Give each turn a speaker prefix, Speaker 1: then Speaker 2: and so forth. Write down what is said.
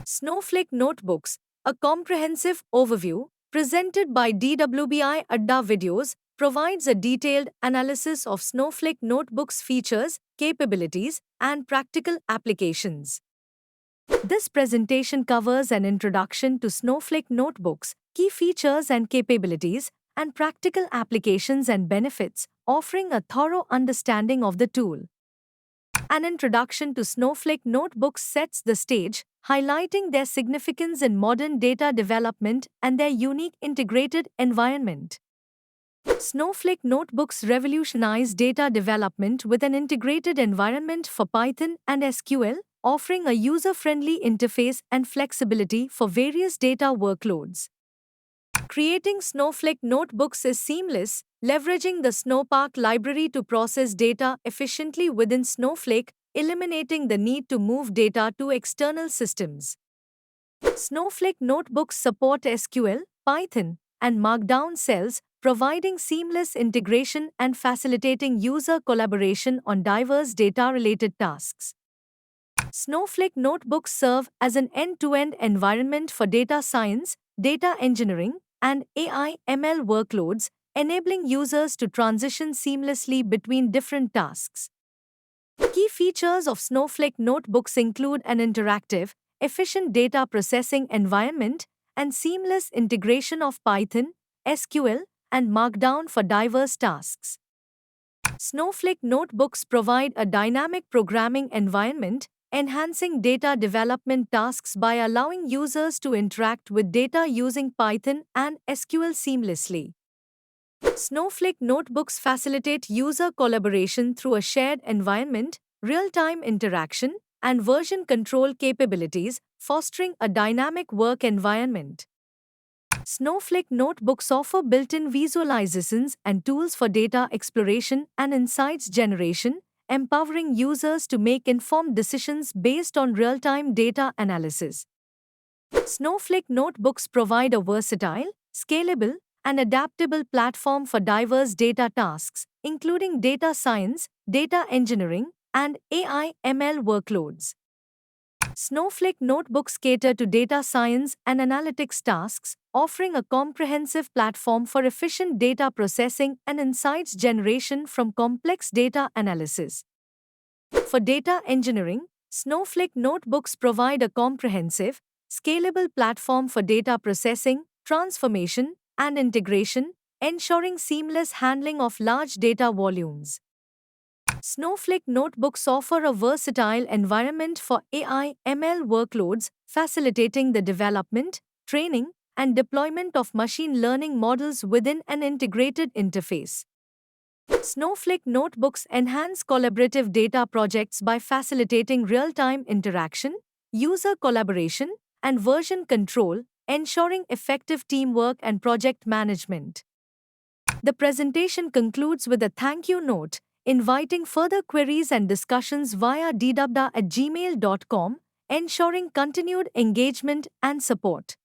Speaker 1: Snowflake Notebooks, a comprehensive overview presented by DWBI Adda Videos, provides a detailed analysis of Snowflake Notebooks' features, capabilities, and practical applications. This presentation covers an introduction to Snowflake Notebooks, key features and capabilities, and practical applications and benefits, offering a thorough understanding of the tool. An introduction to Snowflake Notebooks sets the stage, highlighting their significance in modern data development and their unique integrated environment. Snowflake Notebooks revolutionize data development with an integrated environment for Python and SQL, offering a user-friendly interface and flexibility for various data workloads. Creating Snowflake Notebooks is seamless, leveraging the Snowpark library to process data efficiently within Snowflake, eliminating the need to move data to external systems. Snowflake Notebooks support SQL, Python, and Markdown cells, providing seamless integration and facilitating user collaboration on diverse data-related tasks. Snowflake Notebooks serve as an end-to-end environment for data science, data engineering, and AI/ML workloads, enabling users to transition seamlessly between different tasks. Key features of Snowflake Notebooks include an interactive, efficient data processing environment and seamless integration of Python, SQL, and Markdown for diverse tasks. Snowflake Notebooks provide a dynamic programming environment, enhancing data development tasks by allowing users to interact with data using Python and SQL seamlessly. Snowflake Notebooks facilitate user collaboration through a shared environment, real-time interaction, and version control capabilities, fostering a dynamic work environment. Snowflake Notebooks offer built-in visualizations and tools for data exploration and insights generation, empowering users to make informed decisions based on real-time data analysis. Snowflake Notebooks provide a versatile, scalable, and adaptable platform for diverse data tasks, including data science, data engineering, and AI/ML workloads. Snowflake Notebooks cater to data science and analytics tasks, offering a comprehensive platform for efficient data processing and insights generation from complex data analysis. For data engineering, Snowflake Notebooks provide a comprehensive, scalable platform for data processing, transformation, and integration, ensuring seamless handling of large data volumes. Snowflake Notebooks offer a versatile environment for AI/ML workloads, facilitating the development, training, and deployment of machine learning models within an integrated interface. Snowflake Notebooks enhance collaborative data projects by facilitating real-time interaction, user collaboration, and version control, ensuring effective teamwork and project management. The presentation concludes with a thank you note, inviting further queries and discussions via dwda@gmail.com, ensuring continued engagement and support.